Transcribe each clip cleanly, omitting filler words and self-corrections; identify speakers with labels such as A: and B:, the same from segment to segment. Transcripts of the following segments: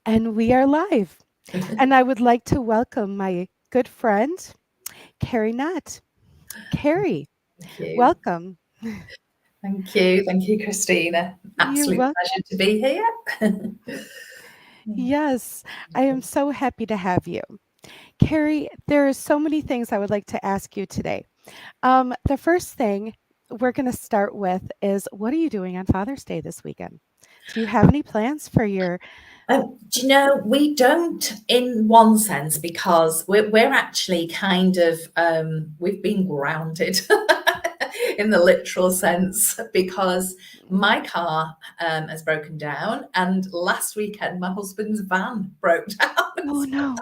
A: And we are live. And I would like to welcome my good friend, Carrie Knott. Carrie,
B: Thank you.
A: welcome.
B: Thank you. Thank you, Christina.
A: You're
B: Absolute
A: welcome.
B: pleasure to be here.
A: Yes, I am so happy to have you. Carrie, there are so many things I would like to ask you today. The first thing we're going to start with is what are you doing on Father's Day this weekend? Do you have any plans for your?
B: Do you know, we don't in one sense because we're actually kind of, we've been grounded in the literal sense because my car has broken down and last weekend my husband's van broke down.
A: Oh, no.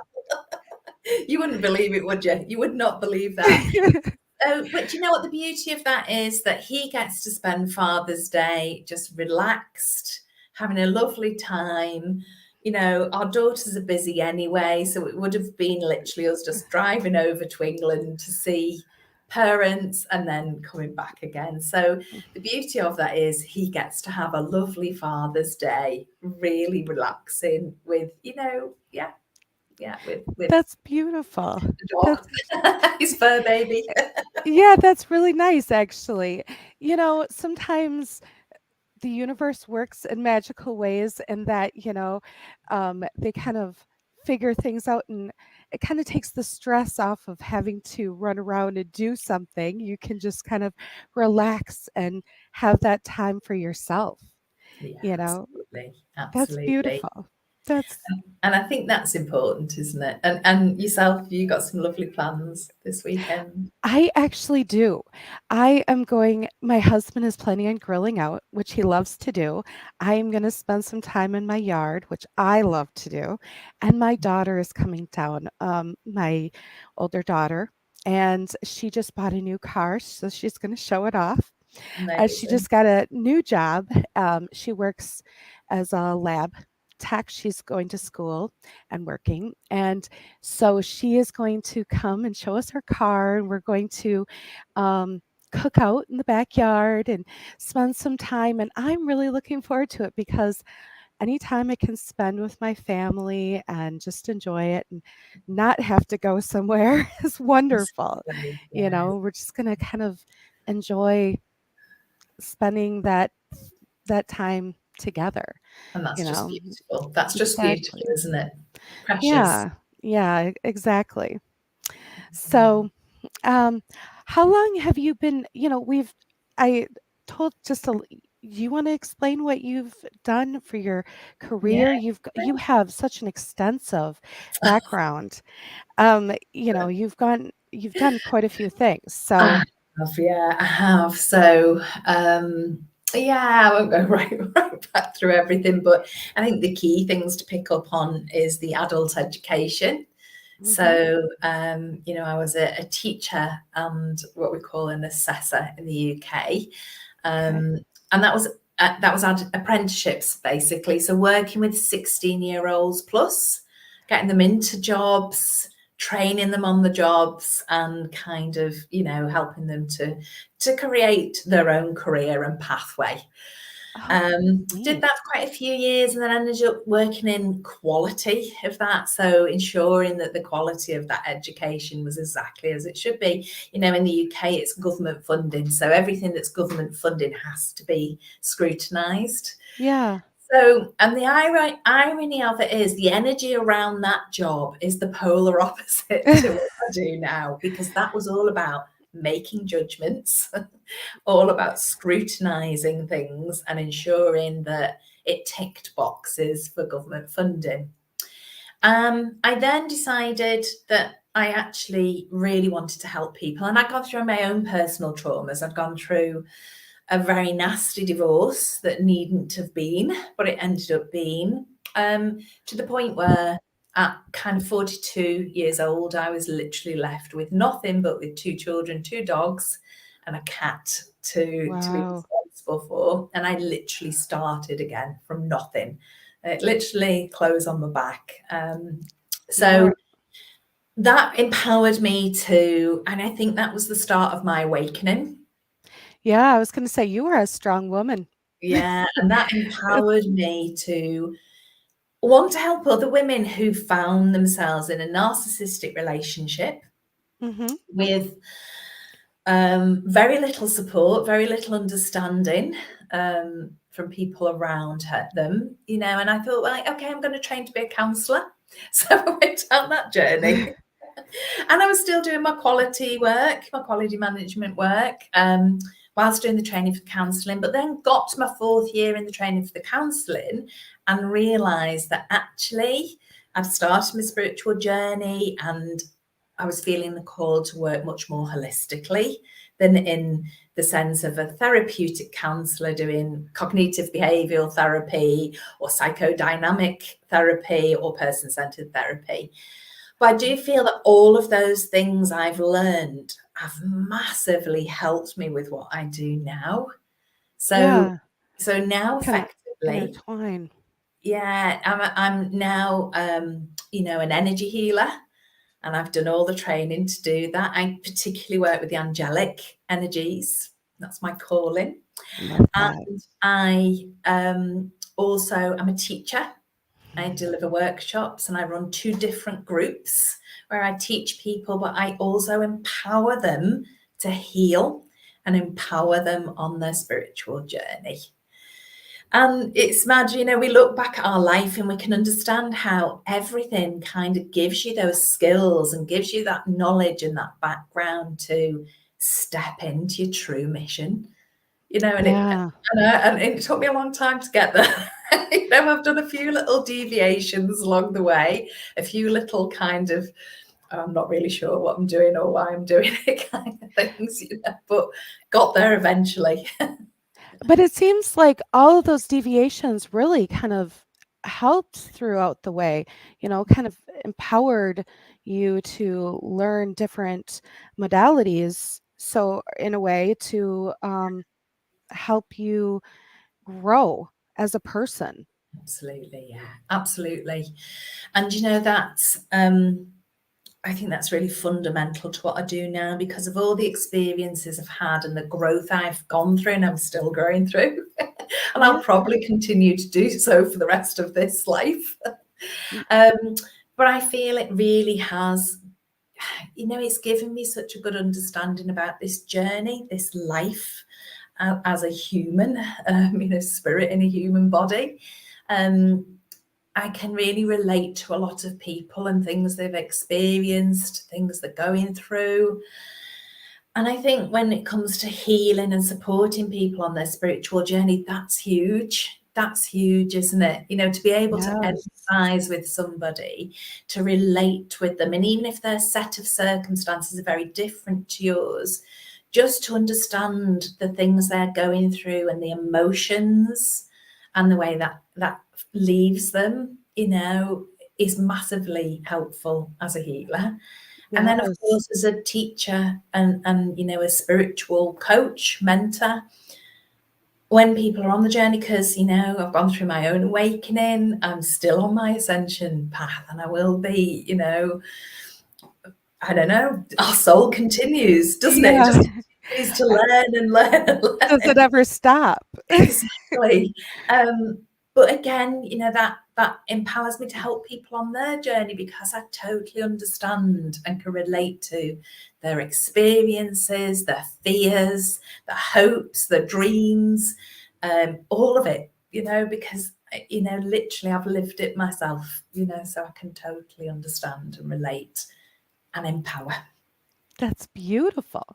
B: You wouldn't believe it, would you? You would not believe that. But do you know what the beauty of that is? That he gets to spend Father's Day just relaxed, having a lovely time. You know, our daughters are busy anyway, so it would have been literally us just driving over to England to see parents and then coming back again. So the beauty of that is he gets to have a lovely Father's Day, really relaxing with, with
A: That's beautiful.
B: the dog,
A: That's
B: his fur baby.
A: Yeah, that's really nice, actually. Sometimes the universe works in magical ways, and that, they kind of figure things out, and it kind of takes the stress off of having to run around and do something. You can just kind of relax and have that time for yourself.
B: Yeah,
A: You know,
B: absolutely,
A: that's
B: absolutely.
A: beautiful. That's
B: And I think that's important, isn't it? And yourself, you got some lovely plans this weekend.
A: I actually do. My husband is planning on grilling out, which he loves to do. I am going to spend some time in my yard, which I love to do. And my daughter is coming down, my older daughter, and she just bought a new car. So she's going to show it off. She
B: Amazing.
A: just got a new job. She works as a lab tech. She's going to school and working. And so she is going to come and show us her car, and we're going to cook out in the backyard and spend some time. And I'm really looking forward to it because anytime I can spend with my family and just enjoy it and not have to go somewhere is wonderful.
B: Absolutely, yeah.
A: We're just going to kind of enjoy spending that time together,
B: And
A: you
B: that's just
A: know?
B: beautiful. That's just beautiful,
A: Exactly.
B: isn't it? Precious.
A: Yeah. Yeah, exactly. So, um, how long have you been, I told just a you want to explain what you've done for your
B: Yeah,
A: career? You have such an extensive background. You've done quite a few things.
B: I
A: So,
B: have. Yeah, I have. So, yeah, I won't go right back through everything, but I think the key things to pick up on is the adult education.
A: mhm,
B: So, I was a teacher and what we call an assessor in the UK,
A: okay.
B: and that was our apprenticeships basically. So working with 16-year-olds plus, getting them into jobs, training them on the jobs, and kind of helping them to create their own career and pathway.
A: Oh,
B: Did
A: neat.
B: that for quite a few years and then ended up working in quality of that. So ensuring that the quality of that education was exactly as it should be. In the UK, it's government funding. So everything that's government funding has to be scrutinised.
A: Yeah.
B: So, and the irony of it is the energy around that job is the polar opposite to what I do now, because that was all about making judgments, all about scrutinising things and ensuring that it ticked boxes for government funding. I then decided that I actually really wanted to help people, and I'd gone through my own personal traumas. I'd gone through a very nasty divorce that needn't have been, but it ended up being, to the point where at kind of 42 years old, I was literally left with nothing but with two children, two dogs, and a cat to be
A: Wow.
B: responsible for. And I literally started again from nothing. It literally clothes on my back.
A: You
B: So
A: are
B: that empowered me to, and I think that was the start of my awakening.
A: Yeah, I was gonna say you are a strong woman.
B: Yeah, and that
A: It's
B: empowered me to want to help other women who found themselves in a narcissistic relationship
A: Mm-hmm.
B: with very little support, very little understanding from people around them, you know. And I thought, well, okay, I'm going to train to be a counsellor. So I went down that journey. And I was still doing my quality work, my quality management work, whilst doing the training for counselling, but then got to my 4th year in the training for the counselling and realised that actually I've started my spiritual journey and I was feeling the call to work much more holistically than in the sense of a therapeutic counsellor doing cognitive behavioural therapy or psychodynamic therapy or person-centred therapy. But I do feel that all of those things I've learned have massively helped me with what I do now. So,
A: Yeah.
B: so now
A: Kind of
B: effectively,
A: intertwine.
B: yeah, I'm now, you know, an energy healer, and I've done all the training to do that. I particularly work with the angelic energies. That's my calling.
A: Love that.
B: And I also am a teacher. I deliver workshops and I run 2 different groups where I teach people, but I also empower them to heal and empower them on their spiritual journey. And it's mad, you know, we look back at our life and we can understand how everything kind of gives you those skills and gives you that knowledge and that background to step into your true mission, you know. And
A: Yeah.
B: and it took me a long time to get there. You know, I've done a few little deviations along the way, a few little kind of, I'm not really sure what I'm doing or why I'm doing it kind of things, you know, but got there eventually.
A: But it seems like all of those deviations really kind of helped throughout the way, kind of empowered you to learn different modalities. So, in a way, to help you grow as a person.
B: Absolutely, yeah, absolutely. And you know, that's I think that's really fundamental to what I do now because of all the experiences I've had and the growth I've gone through and I'm still going through. And I'll
A: Yeah.
B: probably continue to do so for the rest of this life.
A: Mm.
B: But I feel it really has, you know, it's given me such a good understanding about this journey, this life as a human, you know, spirit in a human body. I can really relate to a lot of people and things they've experienced, things they're going through. And I think when it comes to healing and supporting people on their spiritual journey, that's huge. That's huge, isn't it? You know, to be able to
A: Yes.
B: empathize with somebody, to relate with them. And even if their set of circumstances are very different to yours, just to understand the things they're going through and the emotions and the way that leaves them, you know, is massively helpful as a healer. And then, of
A: Yes.
B: course, as a teacher and you know, a spiritual coach, mentor, when people are on the journey, because, you know, I've gone through my own awakening, I'm still on my ascension path, and I will be, you know, I don't know, our soul continues, doesn't it? It
A: Yeah.
B: just continues to learn and learn and
A: Does it
B: learn.
A: ever stop?
B: Exactly. But again, you know, that empowers me to help people on their journey because I totally understand and can relate to their experiences, their fears, their hopes, their dreams, all of it, you know, because, you know, literally I've lived it myself, you know, so I can totally understand and relate and empower.
A: That's beautiful.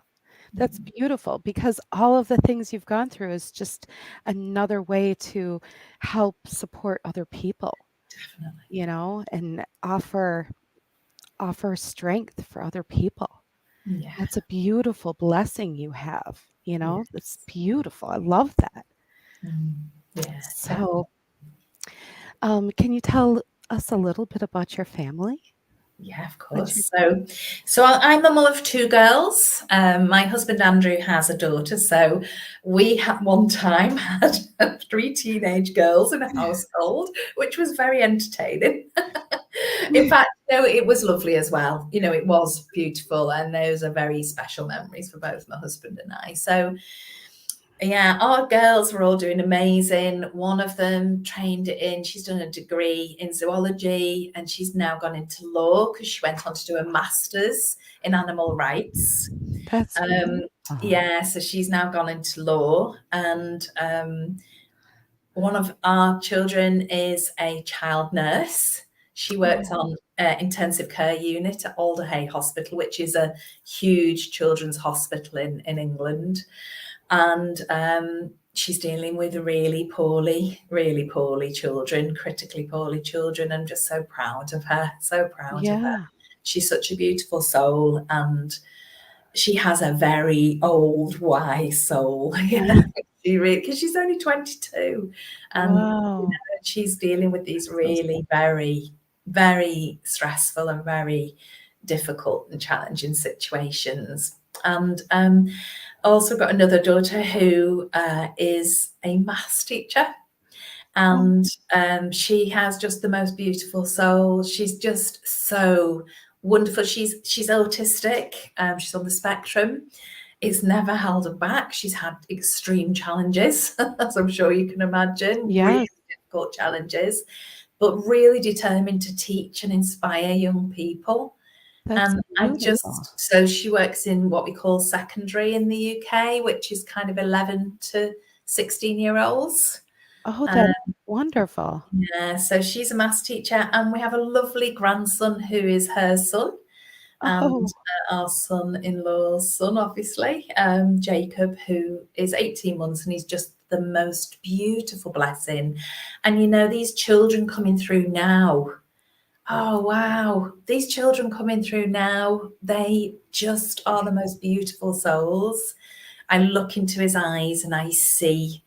A: That's beautiful because all of the things you've gone through is just another way to help support other people,
B: Definitely.
A: and offer strength for other people.
B: Yeah.
A: That's a beautiful blessing you have,
B: Yeah.
A: That's beautiful. I love that.
B: Yeah. Definitely.
A: So, can you tell us a little bit about your family?
B: Yeah, of
A: What's your
B: course. So I'm a mum of 2 girls. My husband Andrew has a daughter. So we at one time had 3 teenage girls in a household, which was very entertaining. In fact, it was lovely as well. You know, it was beautiful, and those are very special memories for both my husband and I. So Yeah, our girls were all doing amazing. One of them she's done a degree in zoology, and she's now gone into law because she went on to do a master's in animal rights.
A: That's
B: Um,
A: wonderful.
B: yeah, so she's now gone into law, and one of our children is a child nurse. She works
A: Oh,
B: on intensive care unit at Alderhay Hospital, which is a huge children's hospital in England. And she's dealing with really poorly children, critically poorly children. I'm just so proud of her, so proud of her.
A: yeah.
B: She's such a beautiful soul, and she has a very old, wise soul. You know, because she's only 22, and
A: Wow.
B: she's dealing with these really very, very stressful and very difficult and challenging situations. And also got another daughter who is a maths teacher,
A: Oh,
B: and she has just the most beautiful soul. She's just so wonderful. She's autistic. She's on the spectrum. It's never held her back. She's had extreme challenges, as I'm sure you can imagine, really
A: yes.
B: difficult challenges, but really determined to teach and inspire young people.
A: That's
B: And
A: beautiful.
B: so she works in what we call secondary in the UK, which is kind of 11 to 16-year-olds.
A: Oh, that's wonderful.
B: Yeah, so she's a maths teacher, and we have a lovely grandson who is her son, and
A: Oh,
B: our son-in-law's son, obviously, Jacob, who is 18 months, and he's just the most beautiful blessing. And these children coming through now. Oh, wow. These children coming through now, they just are the most beautiful souls. I look into his eyes and I see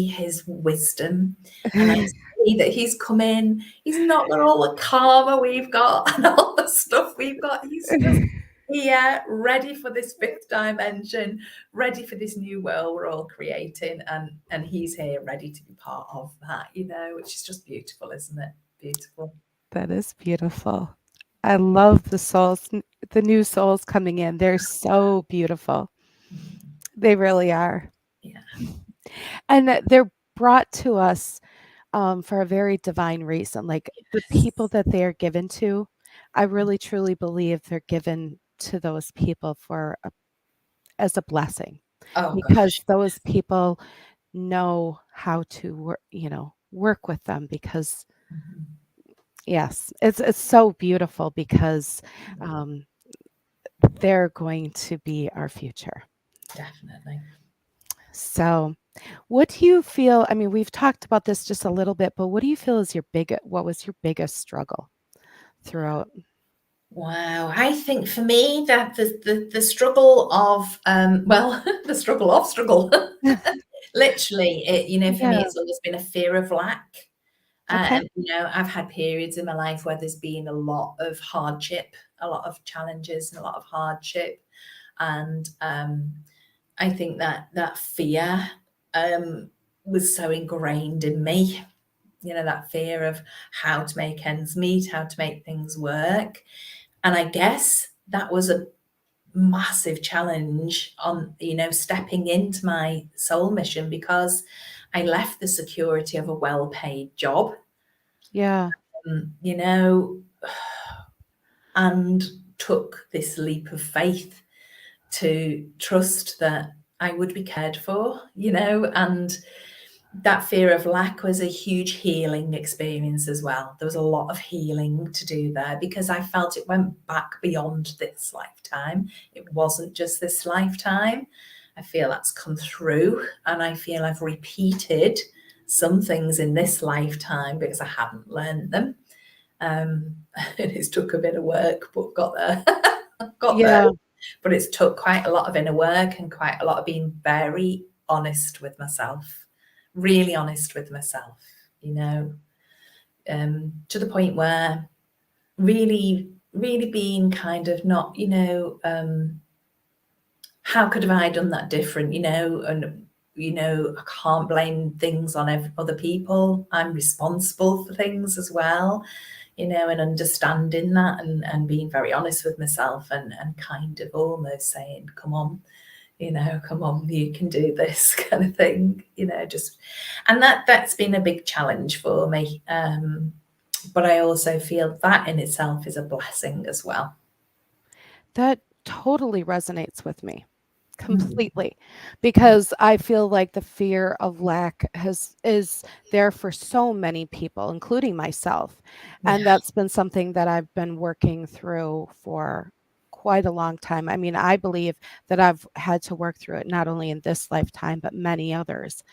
B: his wisdom, and I see that he's come in. He's not got all the karma we've got and all the stuff we've got. He's just here, ready for this fifth dimension, ready for this new world we're all creating, and he's here ready to be part of that, which is just beautiful, isn't it? Beautiful.
A: that is beautiful. I love the souls, the new souls coming in. They're so beautiful. They really are.
B: Yeah.
A: And that they're brought to us for a very divine reason. Like the people that they are given to, I really truly believe they're given to those people as a blessing,
B: Oh
A: because
B: gosh.
A: those people know how to work with them, because
B: Mhm.
A: yes, it's so beautiful, because um, they're going to be our future.
B: Definitely.
A: So, what do you feel? I mean, we've talked about this just a little bit, but what do you feel is what was your biggest struggle throughout?
B: Wow, I think for me that the struggle of well, the struggle of struggle, literally, for me
A: Yeah.
B: it's always been a fear of lack.
A: Okay.
B: And I've had periods in my life where there's been a lot of hardship, a lot of challenges, and a lot of hardship, and I think that fear was so ingrained in me. That fear of how to make ends meet, how to make things work. And I guess that was a massive challenge on, stepping into my soul mission, because I left the security of a well-paid job,
A: Yeah.
B: you know, and took this leap of faith to trust that I would be cared for, and that fear of lack was a huge healing experience as well. There was a lot of healing to do there, because I felt it went back beyond this lifetime. It wasn't just this lifetime. I feel that's come through, and I feel I've repeated some things in this lifetime because I haven't learned them. And it's took a bit of work, but got there. Got there.
A: Yeah.
B: But it's took quite a lot of inner work and quite a lot of being very honest with myself, really honest with myself, to the point where really, really being kind of not, how could have I done that different, and, I can't blame things on other people. I'm responsible for things as well, and understanding that, and being very honest with myself, and kind of almost saying, come on, come on, you can do this kind of thing, just, and that's been a big challenge for me. But I also feel that in itself is a blessing as well.
A: That totally resonates with me
B: Mm.
A: completely, because I feel like the fear of lack is there for so many people, including myself.
B: Yeah.
A: And that's been something that I've been working through for quite a long time. I mean, I believe that I've had to work through it not only in this lifetime, but many others.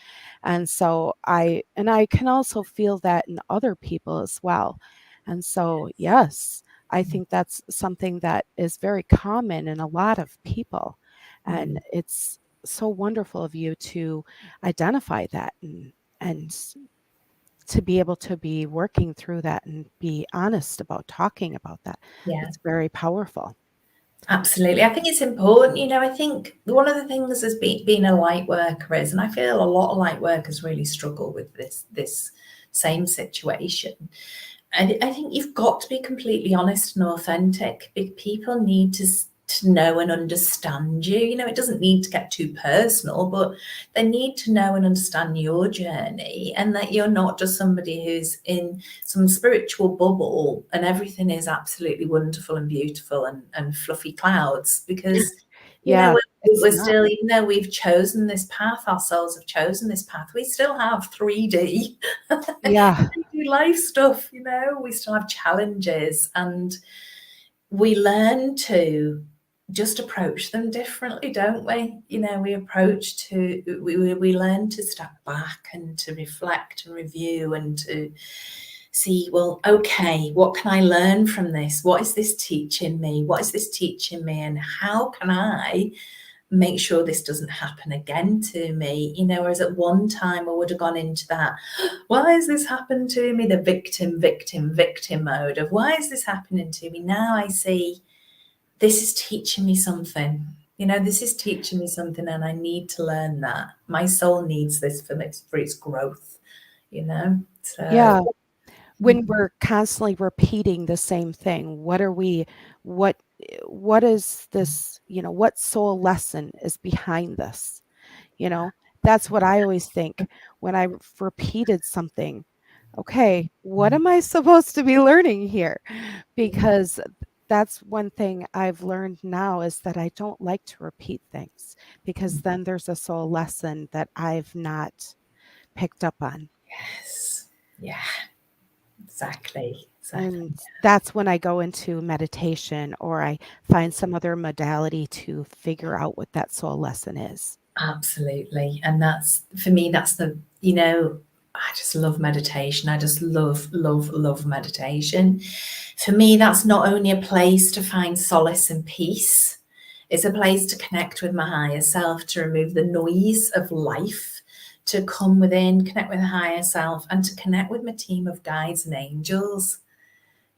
A: And so I can also feel that in other people as well. And so, yes, I
B: Mm.
A: think that's something that is very common in a lot of people. And
B: Mm.
A: it's so wonderful of you to identify that and to be able to be working through that and be honest about talking about that.
B: Yeah.
A: It's very powerful.
B: Absolutely. I think it's important. I think one of the things as being a light worker is, and I feel a lot of light workers really struggle with this same situation. And I think you've got to be completely honest and authentic. People need to know and understand you. It doesn't need to get too personal, but they need to know and understand your journey, and that you're not just somebody who's in some spiritual bubble and everything is absolutely wonderful and beautiful and fluffy clouds, because
A: Yeah, it's
B: we're
A: not.
B: still, even though we've chosen this path, our souls have chosen this path, we still have 3D
A: Yeah.
B: life stuff. We still have challenges, and we learn to just approach them differently, don't we? We learn to step back and to reflect and review and to see, well, okay, what can I learn from this? What is this teaching me? What is this teaching me? And how can I make sure this doesn't happen again to me? Whereas at one time I would have gone into that, why has this happened to me? The victim mode of, why is this happening to me? Now I see, this is teaching me something. This is teaching me something, and I need to learn that. My soul needs this for its growth, so.
A: Yeah. When we're constantly repeating the same thing, what what is this, what soul lesson is behind this? You know, that's what I always think when I've repeated something. Okay, what am I supposed to be learning here? Because that's one thing I've learned now is that I don't like to repeat things, because then there's a soul lesson that I've not picked up on.
B: Yes. Yeah, exactly.
A: And that's when I go into meditation or I find some other modality to figure out what that soul lesson is.
B: Absolutely. And that's, for me, that's I just love meditation. I just love meditation. For me, that's not only a place to find solace and peace, it's a place to connect with my higher self, to remove the noise of life, to come within, connect with the higher self, and to connect with my team of guides and angels,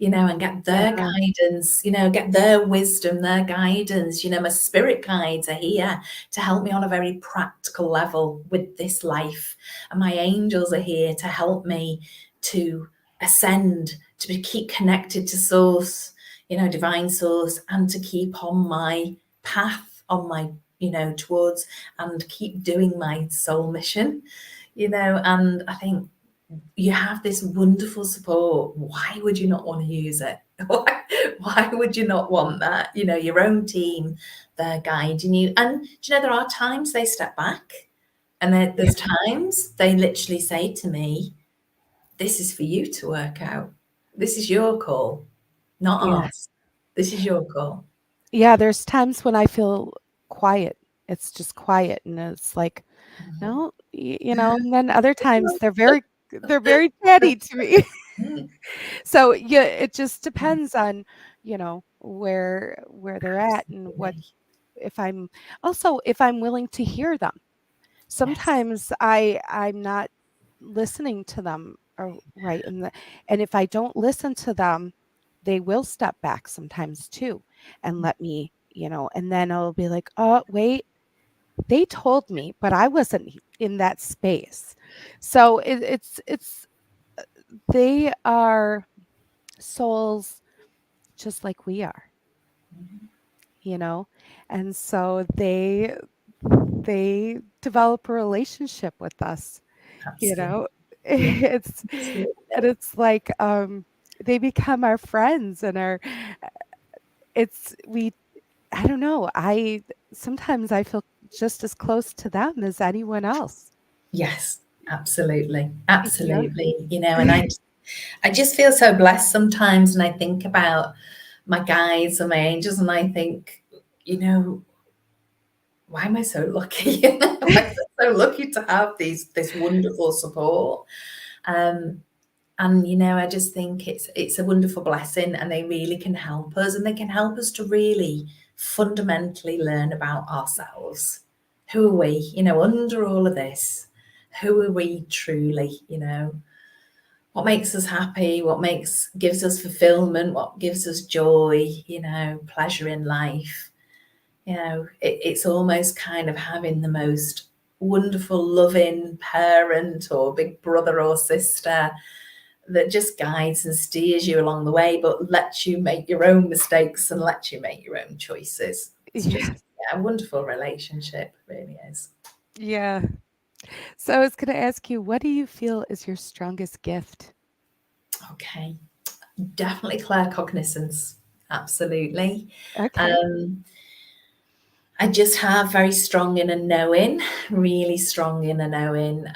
B: and get their
A: Yeah.
B: guidance, get their wisdom, their guidance. My spirit guides are here to help me on a very practical level with this life. And my angels are here to help me to ascend, keep connected to source, divine source, and to keep on my path, on my, towards, and keep doing my soul mission, and I think you have this wonderful support. Why would you not want to use it? Why would you not want that? Your own team, they're guiding you. And there are times they step back, and there's times they literally say to me, this is for you to work out. This is your call, not
A: Yeah.
B: ours. This is your call.
A: Yeah, there's times when I feel quiet. It's just quiet and it's like, no, and then other times they're very chatty to me.
B: Mm.
A: So, yeah, it just depends on, where they're at and what
B: Absolutely.
A: if I'm willing to hear them.
B: Yes.
A: Sometimes I'm not listening to them right, and if I don't listen to them, they will step back sometimes too and let me, and then I'll be like, "Oh, wait, they told me, but I wasn't in that space." So it's they are souls just like we are, you know? And so they develop a relationship with us, you
B: Absolutely.
A: know?
B: Yeah,
A: It's and
B: absolutely.
A: it's like, they become our friends and our it's we I don't know, sometimes I feel just as close to them as anyone else.
B: Yes, absolutely.
A: Yeah.
B: Absolutely. And I just feel so blessed sometimes, and I think about my guides and my angels, and I think, you know, why am I so lucky? Why am I so lucky to have this wonderful support? Um, and I just think it's a wonderful blessing, and they really can help us, and they can help us to really fundamentally learn about ourselves. Who are we? Under all of this, who are we truly? What makes us happy? What gives us fulfillment? What gives us joy? Pleasure in life. It's almost kind of having the most wonderful, loving parent or big brother or sister that just guides and steers you along the way, but lets you make your own mistakes and lets you make your own choices. It's just
A: Yes.
B: a wonderful relationship, it really is.
A: Yeah. So I was gonna ask you, what do you feel is your strongest gift?
B: Okay, definitely claircognizance, absolutely.
A: Okay.
B: Um, I just have very strong inner knowing, really strong inner knowing.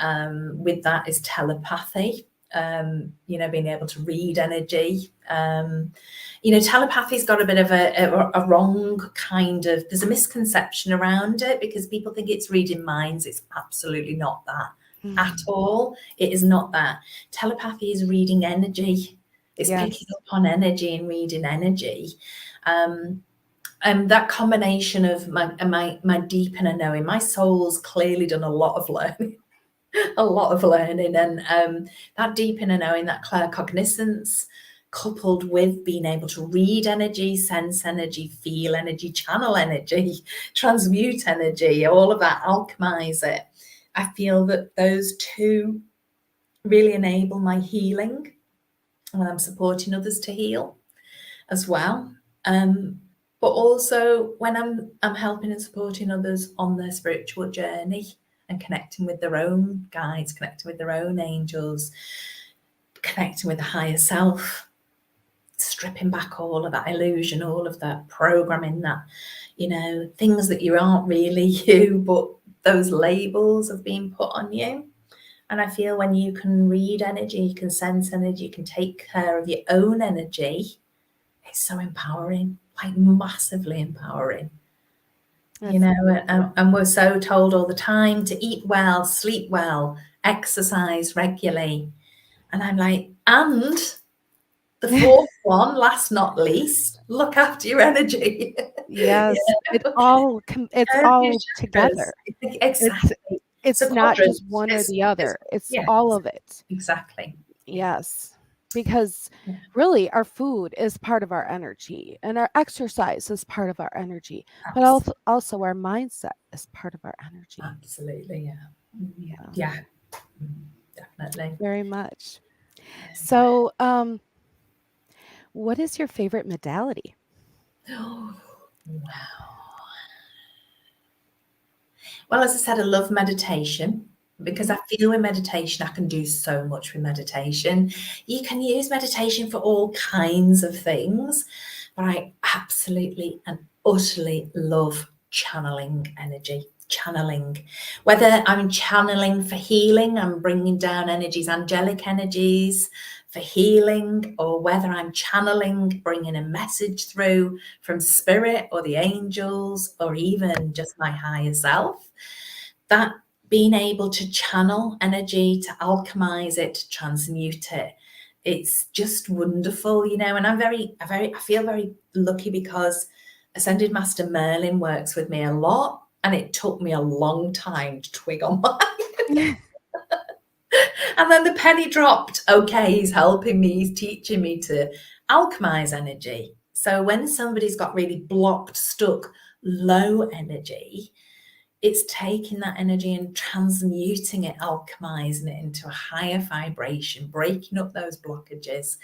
B: With that is telepathy, being able to read energy. Telepathy's got a bit of a wrong kind of, there's a misconception around it because people think it's reading minds. It's absolutely not that at
A: Mhm.
B: all. It is not that. Telepathy is reading energy. It's picking
A: Yes.
B: up on energy and reading energy. And that combination of my deep inner knowing, my soul's clearly done a lot of learning, a lot of learning, and that deep inner knowing, that claircognizance, coupled with being able to read energy, sense energy, feel energy, channel energy, transmute energy, all of that, alchemize it. I feel that those two really enable my healing when I'm supporting others to heal as well. Um, but also when I'm helping and supporting others on their spiritual journey and connecting with their own guides, connecting with their own angels, connecting with the higher self, stripping back all of that illusion, all of that programming, that things that you aren't really you, but those labels have been put on you. And I feel when you can read energy, you can sense energy, you can take care of your own energy, it's so empowering, like massively empowering.
A: That's
B: And we're so told all the time to eat well, sleep well, exercise regularly. And I'm like, and the fourth one, last not least, look after your energy.
A: yes. It's
B: And your
A: all
B: chakras.
A: together. It's
B: Exactly. It's a
A: it's not
B: quadrant.
A: just one or the other. It's
B: Yeah,
A: all of it.
B: exactly. Yeah.
A: Yes. Because
B: Yeah.
A: really our food is part of our energy and our exercise is part of our energy, but
B: Abs-
A: also our mindset is part of our energy.
B: Absolutely. Yeah.
A: Yeah,
B: Yeah. Definitely.
A: very much. So, what is your favorite modality?
B: Wow. Well, as I said, I love meditation because
A: Mhm.
B: I feel with meditation, I can do so much with meditation. You can use meditation for all kinds of things, but I absolutely and utterly love channeling energy. Channeling, whether I'm channeling for healing, I'm bringing down energies, angelic energies for healing, or whether I'm channeling, bringing a message through from spirit or the angels, or even just my higher self, that being able to channel energy, to alchemize it, to transmute it, it's just wonderful, and I feel very lucky because Ascended Master Merlin works with me a lot, and it took me a long time to twig on mine. And then the penny dropped. Okay, he's helping me, he's teaching me to alchemize energy. So when somebody's got really blocked, stuck, low energy, it's taking that energy and transmuting it, alchemizing it into a higher vibration, breaking up those blockages.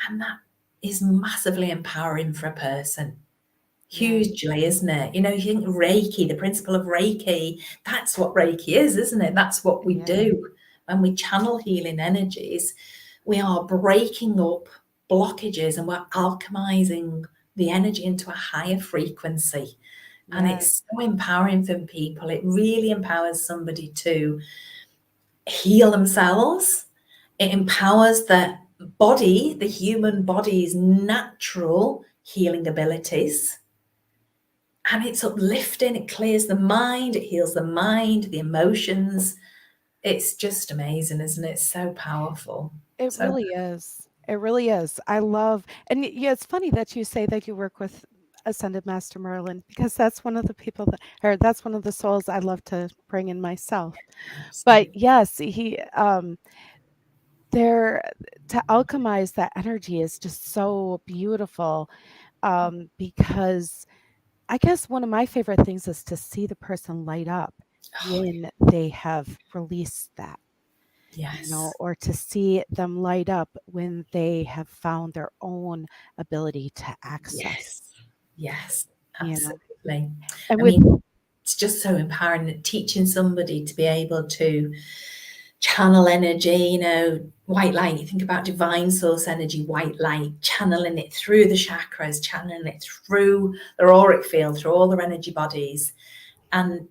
B: And that is massively empowering for a person.
A: Yeah.
B: hugely, isn't it? You think Reiki, the principle of Reiki, that's what Reiki is, isn't it? That's what we
A: Yeah.
B: do. When we channel healing energies, we are breaking up blockages and we're alchemizing the energy into a higher frequency. And
A: Yeah.
B: it's so empowering for people. It really empowers somebody to heal themselves. It empowers the body, the human body's natural healing abilities. And it's uplifting, it clears the mind, it heals the mind, the emotions. It's just amazing, isn't it? So powerful.
A: It
B: So
A: really is. It really is. I love, and yeah, it's funny that you say that you work with Ascended Master Merlin, because that's one of the people that, or that's one of the souls I love to bring in myself. But
B: absolutely.
A: yes, there, to alchemize that energy is just so beautiful. Because I guess one of my favorite things is to see the person light up
B: Oh,
A: when they have released that.
B: yes.
A: Or to see them light up when they have found their own ability to access,
B: Yes. Yes.
A: you know.
B: Absolutely.
A: And
B: I
A: with
B: mean, it's just so empowering teaching somebody to be able to channel energy, white light. You think about divine source energy, white light, channeling it through the chakras, channeling it through their auric field, through all their energy bodies. And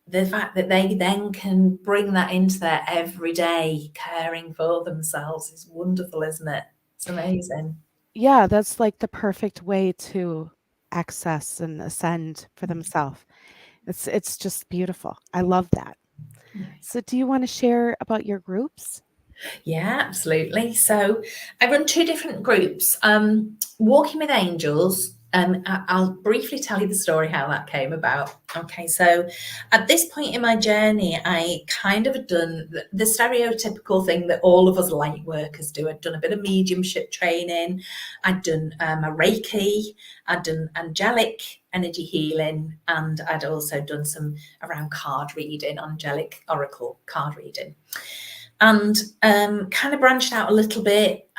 B: the fact that they then can bring that into their everyday caring for themselves is wonderful, isn't it? It's amazing.
A: yeah, that's like the perfect way to access and ascend for themselves. It's just beautiful. I love that. So do you want to share about your groups?
B: Yeah, absolutely. So I run two different groups. Walking with Angels. I'll briefly tell you the story how that came about. Okay, so at this point in my journey, I kind of had done the stereotypical thing that all of us light workers do. I'd done a bit of mediumship training. I'd done a Reiki. I'd done angelic energy healing, and I'd also done some around card reading, angelic oracle card reading, and kind of branched out a little bit,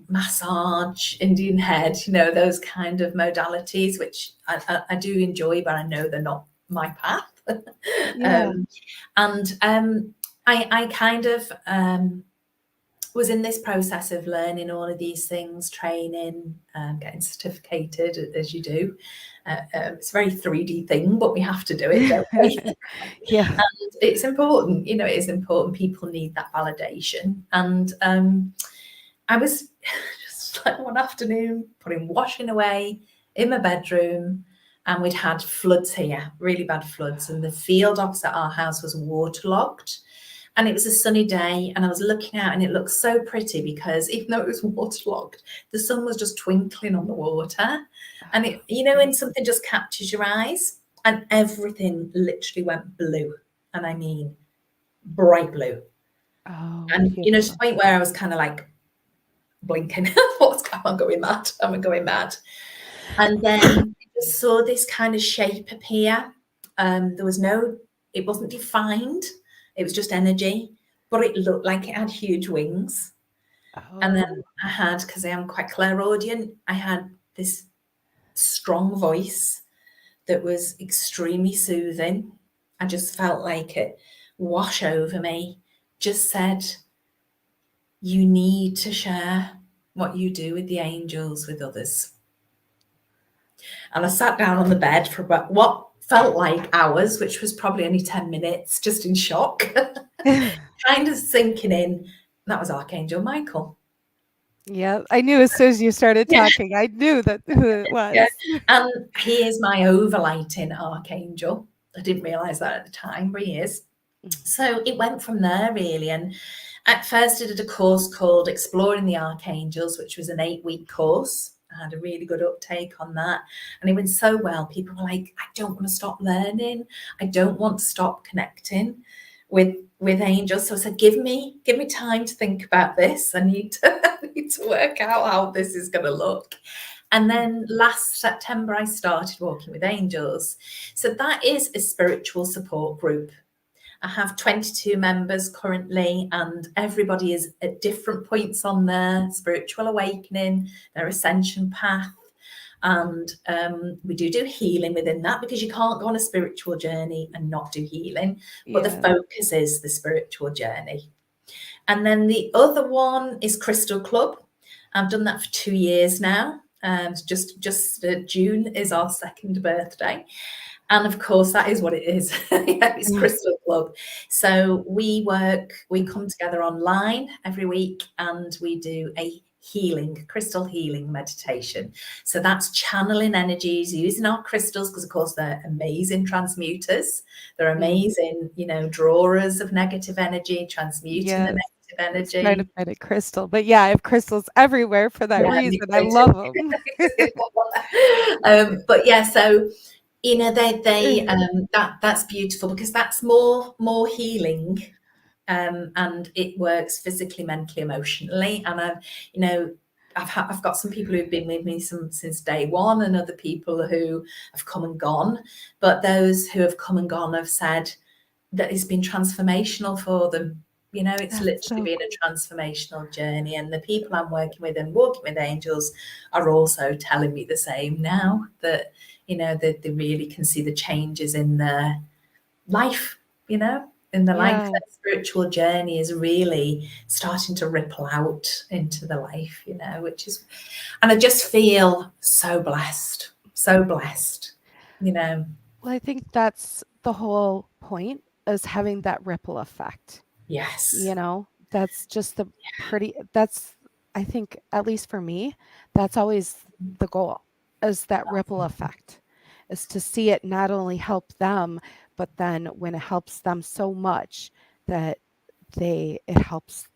B: massage, Indian head, those kind of modalities, which I do enjoy, but I know they're not my path.
A: Yeah.
B: um, and I kind of was in this process of learning all of these things, training, getting certificated as you do. It's a very 3D thing, but we have to do it, don't we?
A: Yeah.
B: And it's important, it is important. People need that validation. And I was just like one afternoon putting washing away in my bedroom, and we'd had floods here, really bad floods, and the field opposite our house was waterlogged. And it was a sunny day, and I was looking out, and it looked so pretty because even though it was waterlogged, the sun was just twinkling on the water. And it, when something just captures your eyes, and everything literally went blue. And I mean, bright blue.
A: Oh,
B: And, to the
A: beautiful.
B: point where I was kind of like blinking, what's going on? Going mad? Am I going mad? And then I just saw this kind of shape appear. There was it wasn't defined. It was just energy, but it looked like it had huge wings. And then
A: Oh.
B: I had, because I am quite clairaudient, I had this strong voice that was extremely soothing. I just felt like it wash over me, just said, you need to share what you do with the angels with others. And I sat down on the bed for about what felt like hours, which was probably only 10 minutes, just in shock, kind of sinking in. That was Archangel Michael.
A: Yeah, I knew as soon as you started
B: Yeah,
A: talking, I knew that who it
B: yeah.
A: was.
B: And he is my overlighting archangel. I didn't realize that at the time, but he is. So it went from there, really. And at first, I did a course called Exploring the Archangels, which was an 8-week course. I had a really good uptake on that. And it went so well. People were like, I don't want to stop learning. I don't want to stop connecting with angels. So I said, give me time to think about this. I need to work out how this is going to look. And then last September, I started Walking with Angels. So that is a spiritual support group. I have 22 members currently, and everybody is at different points on their spiritual awakening, their ascension path. And we do healing within that, because you can't go on a spiritual journey and not do healing. But the
A: Yeah.
B: focus is the spiritual journey. And then the other one is Crystal Club. I've done that for 2 years now. Just June is our second birthday. And of course, that is what it is. Yeah, it's Crystal Club. So we come together online every week, and we do a crystal healing meditation. So that's channeling energies using our crystals, because of course they're amazing transmuters. They're amazing, drawers of negative energy, transmuting the
A: Yes.
B: negative
A: It's trying to
B: energy.
A: find a crystal, but yeah, I have crystals everywhere for that
B: Yeah,
A: reason.
B: me
A: I
B: too.
A: love them.
B: But yeah, so that's beautiful, because that's more healing, and it works physically, mentally, emotionally. And I've got some people who've been with me since day one, and other people who have come and gone. But those who have come and gone have said that it's been transformational for them. It's
A: That's
B: literally
A: so
B: been a transformational journey. And the people I'm working with and walking with angels are also telling me the same now, that, that they really can see the changes in their life, in the life.
A: yeah.
B: That spiritual journey is really starting to ripple out into the life, and I just feel so blessed, so blessed,
A: Well, I think that's the whole point, is having that ripple effect.
B: Yes.
A: That's just that's, I think, at least for me, that's always the goal, is that ripple effect, is to see it not only help them, but then when it helps them so much that it helps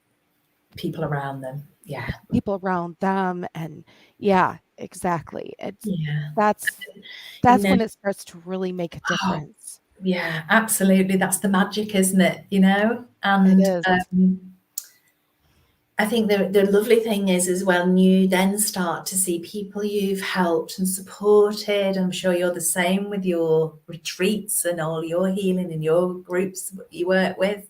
B: People around them. Yeah.
A: people around them. And yeah, exactly.
B: Yeah.
A: That's
B: You
A: that's
B: know,
A: when it starts to really make a
B: oh,
A: difference.
B: yeah, absolutely. That's the magic, isn't it?
A: It
B: And
A: is.
B: I think the lovely thing is as well, and you then start to see people you've helped and supported. I'm sure you're the same with your retreats and all your healing in your groups you work with.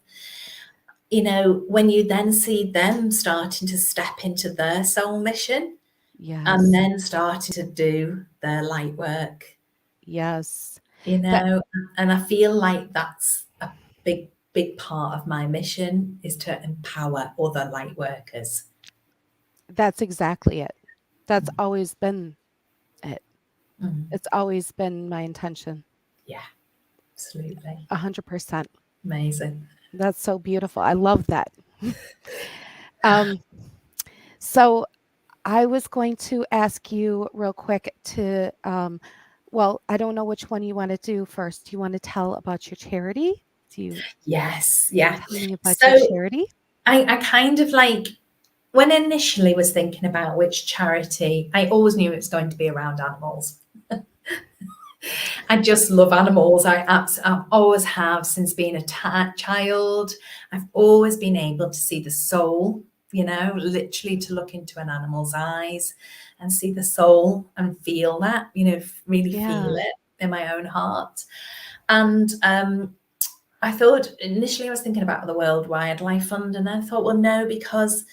B: When you then see them starting to step into their soul mission, and
A: Yes.
B: then starting to do their light work,
A: Yes.
B: you
A: That
B: know, and I feel like that's a big part of my mission, is to empower other light workers.
A: that's exactly it. That's always been it.
B: Mm.
A: It's always been my intention.
B: Yeah, absolutely.
A: 100%.
B: Amazing.
A: That's so beautiful. I love that. Um, so I was going to ask you real quick to, well, I don't know which one you want to do first. Do you want to tell about your charity? Do you
B: Yes, yeah.
A: tell me about your
B: So
A: charity?
B: I kind of like, when I initially was thinking about which charity, I always knew it was going to be around animals. I just love animals. I always have, since being a child. I've always been able to see the soul, literally to look into an animal's eyes and see the soul and feel that, really feel
A: Yeah.
B: it in my own heart. And I thought initially I was thinking about the World Wildlife Fund, and I thought, well, no, because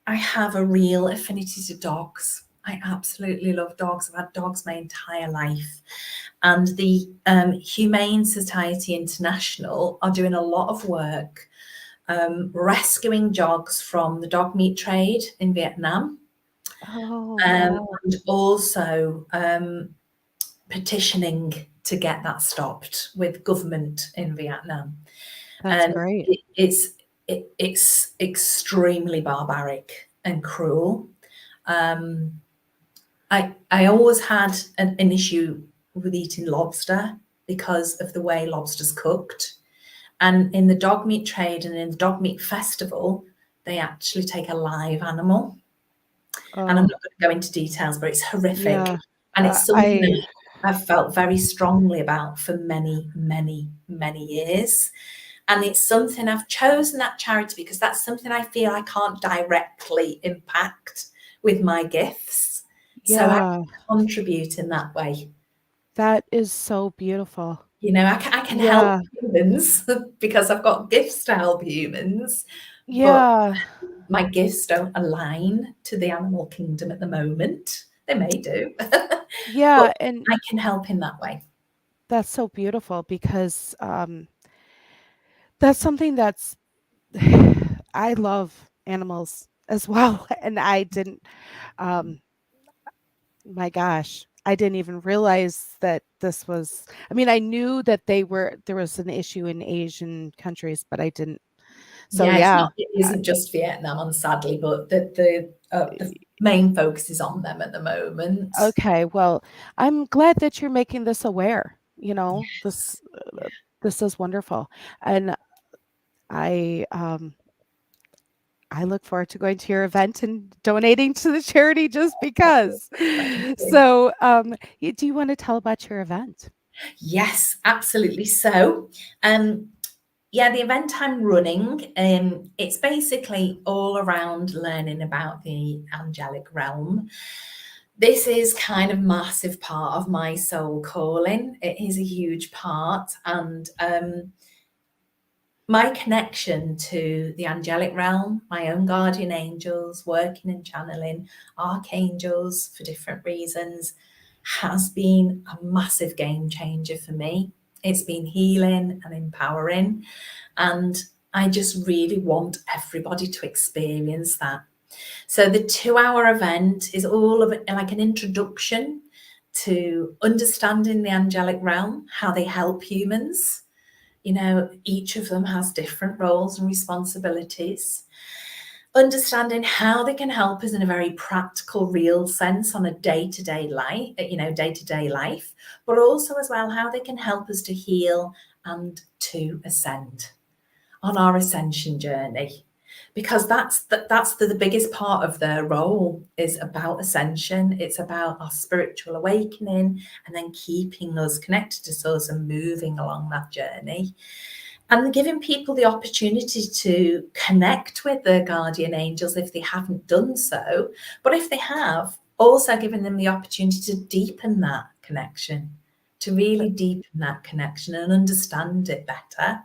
B: I have a real affinity to dogs. I absolutely love dogs. I've had dogs my entire life. And the Humane Society International are doing a lot of work rescuing dogs from the dog meat trade in Vietnam,
A: Oh, wow.
B: and also petitioning to get that stopped with government in Vietnam.
A: That's
B: And
A: great.
B: it's extremely barbaric and cruel. I always had an issue with eating lobster because of the way lobster's cooked. And in the dog meat trade and in the dog meat festival, they actually take a live animal. And I'm
A: Oh,
B: not going to go into details, but it's horrific.
A: yeah.
B: And it's something
A: I
B: that I've felt very strongly about for many, many, many years. And it's something I've chosen that charity because that's something I feel I can't directly impact with my gifts. So I
A: Yeah,
B: contribute in that way.
A: that is so beautiful.
B: I can help
A: Yeah.
B: humans because I've got gifts to help humans, but
A: Yeah.
B: my gifts don't align to the animal kingdom at the moment. They may do.
A: Yeah,
B: But
A: and
B: I can help in that way.
A: that's so beautiful because that's something that's I love animals as well, and I didn't. Um, my gosh, I didn't even realize that this was. I mean, I knew that there was an issue in Asian countries, but I didn't. So
B: Yeah, it's
A: yeah.
B: not, it isn't just Vietnam, sadly, but the main focus is on them at the moment.
A: Okay, well, I'm glad that you're making this aware.
B: Yes.
A: This is wonderful, and I I look forward to going to your event and donating to the charity just because.
B: Thank you.
A: So, do you want to tell about your event?
B: Yes, absolutely. So, yeah, the event I'm running, it's basically all around learning about the angelic realm. This is kind of massive part of my soul calling. It is a huge part, and my connection to the angelic realm, my own guardian angels, working and channeling archangels for different reasons, has been a massive game changer for me. It's been healing and empowering. And I just really want everybody to experience that. So the 2 hour event is all of it like an introduction to understanding the angelic realm, how they help humans. Each of them has different roles and responsibilities. Understanding how they can help us in a very practical, real sense on a day-to-day life, but also as well how they can help us to heal and to ascend on our ascension journey, because that's the biggest part of their role is about ascension. It's about our spiritual awakening and then keeping us connected to source and moving along that journey, and giving people the opportunity to connect with their guardian angels if they haven't done so, but if they have, also giving them the opportunity to deepen that connection, to really deepen that connection and understand it better.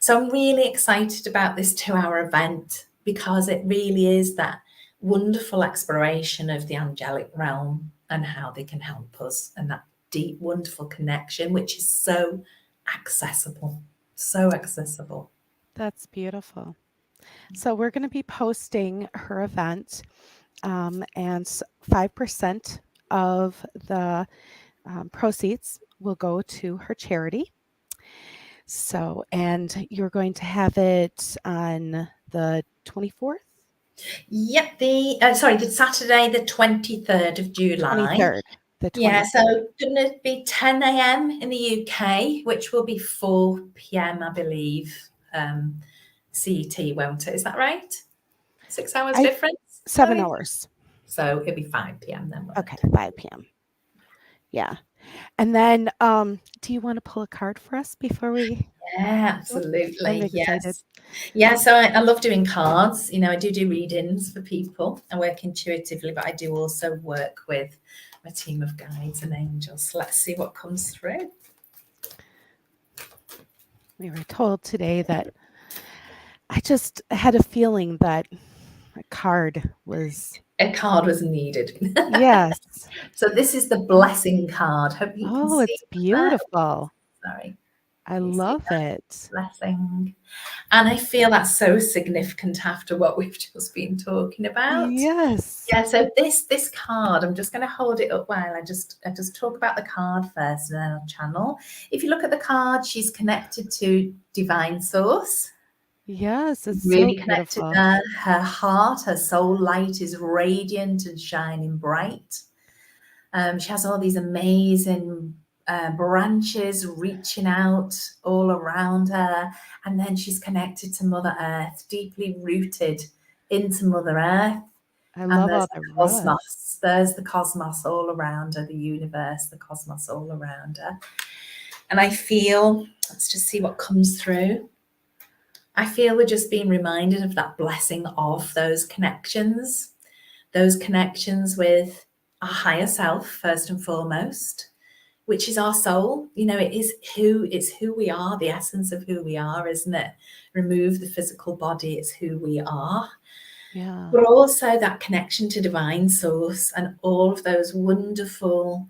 B: So I'm really excited about this 2 hour event because it really is that wonderful exploration of the angelic realm and how they can help us, and that deep, wonderful connection, which is so accessible, so accessible.
A: That's beautiful. So we're going to be posting her event, and 5% of the proceeds will go to her charity. So, and you're going to have it on the 24th,
B: Yep, the Saturday, the 23rd of July.
A: 23rd, the
B: Yeah, so
A: 23rd.
B: going to be 10 a.m. in the UK, which will be 4 p.m., I believe, CET, won't it? Is that right? 6 hours
A: I
B: difference,
A: 7
B: Chloe?
A: hours.
B: So it'll be 5 p.m. then, won't
A: Okay,
B: it?
A: 5 p.m. Yeah. And then, do you want to pull a card for us before we
B: Yeah,
A: go? I'm
B: absolutely.
A: excited.
B: Yes. Yeah, so I love doing cards. I do readings for people. I work intuitively, but I do also work with my team of guides and angels. So let's see what comes through.
A: We were told today that I just had a feeling that a card was,
B: A card was needed.
A: yes.
B: So this is the blessing card. Hope you can
A: Oh,
B: see
A: it's
B: that.
A: beautiful.
B: Sorry.
A: I
B: Can you see
A: love
B: that?
A: it.
B: Blessing. And I feel that's so significant after what we've just been talking about.
A: Yes.
B: Yeah, so this card, I'm just going to hold it up while I just talk about the card first, and then I'll channel. If you look at the card, she's connected to divine source,
A: Yes, it's so
B: really connected
A: beautiful.
B: there. Her heart, her soul light is radiant and shining bright. She has all these amazing branches reaching out all around her, and then she's connected to Mother Earth, deeply rooted into Mother Earth.
A: I
B: And
A: love
B: there's
A: all
B: the
A: the roots.
B: cosmos. There's the cosmos all around her, the universe, the cosmos all around her. And I feel, let's just see what comes through. I feel we're just being reminded of that blessing of those connections with our higher self, first and foremost, which is our soul. It's who we are, the essence of who we are, isn't it? Remove the physical body, it's who we are.
A: Yeah.
B: but also that connection to divine source and all of those wonderful,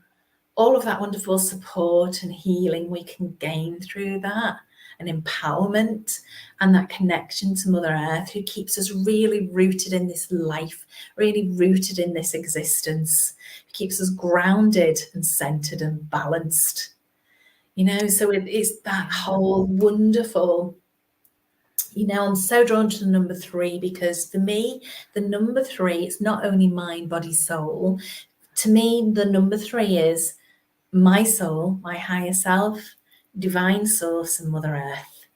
B: all of that wonderful support and healing we can gain through that, and empowerment, and that connection to Mother Earth, who keeps us really rooted in this life, really rooted in this existence, who keeps us grounded and centered and balanced. You know, so it's that whole wonderful, you know, I'm so drawn to the number three because for me, the number three, it's not only mind, body, soul. To me, the number three is my soul, my higher self, divine source, and Mother Earth.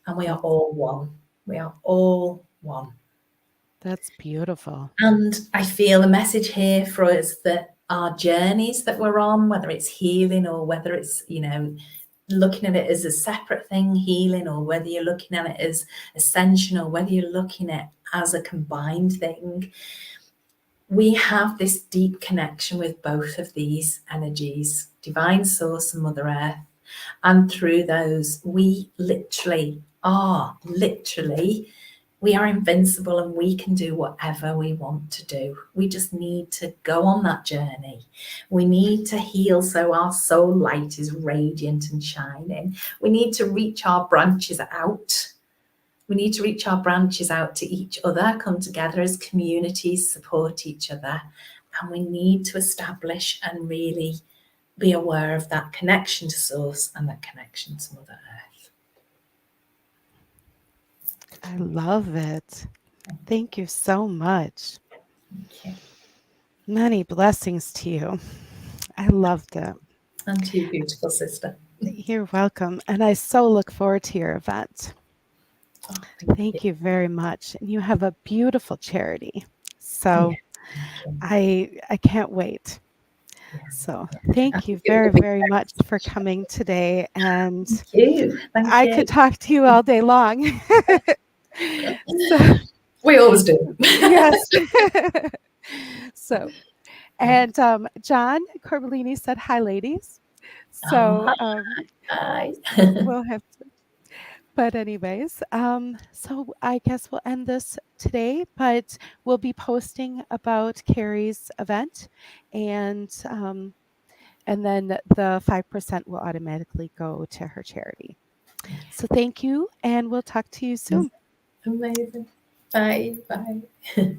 B: And we are all one. We are all one.
A: That's beautiful.
B: And I feel the message here for us that our journeys that we're on, whether it's healing or whether it's, you know, looking at it as a separate thing, healing, or whether you're looking at it as ascension, or whether you're looking at it as a combined thing, we have this deep connection with both of these energies, divine source and Mother Earth. And through those, we literally are, we are invincible and we can do whatever we want to do. We just need to go on that journey. We need to heal so our soul light is radiant and shining. We need to reach our branches out. We need to reach our branches out to each other, come together as communities, support each other. And we need to establish and really be aware of that connection to source and that connection to Mother Earth.
A: I love it. Thank you so much.
B: Thank you.
A: Many blessings to you. I loved it.
B: And to you, beautiful sister.
A: You're welcome. And I so look forward to your event.
B: Oh,
A: Thank you very much. And you have a beautiful charity. So I can't wait. So thank you very, very much for coming today. And
B: Thank you. Thank
A: I
B: you.
A: could talk to you all day long. So,
B: we always do.
A: yes. So, and John Corbellini said, hi, ladies. So
B: Hi.
A: we'll have to. But anyways, so I guess we'll end this today, but we'll be posting about Carrie's event, and then the 5% will automatically go to her charity. So thank you, and we'll talk to you soon.
B: Amazing. Bye. Bye.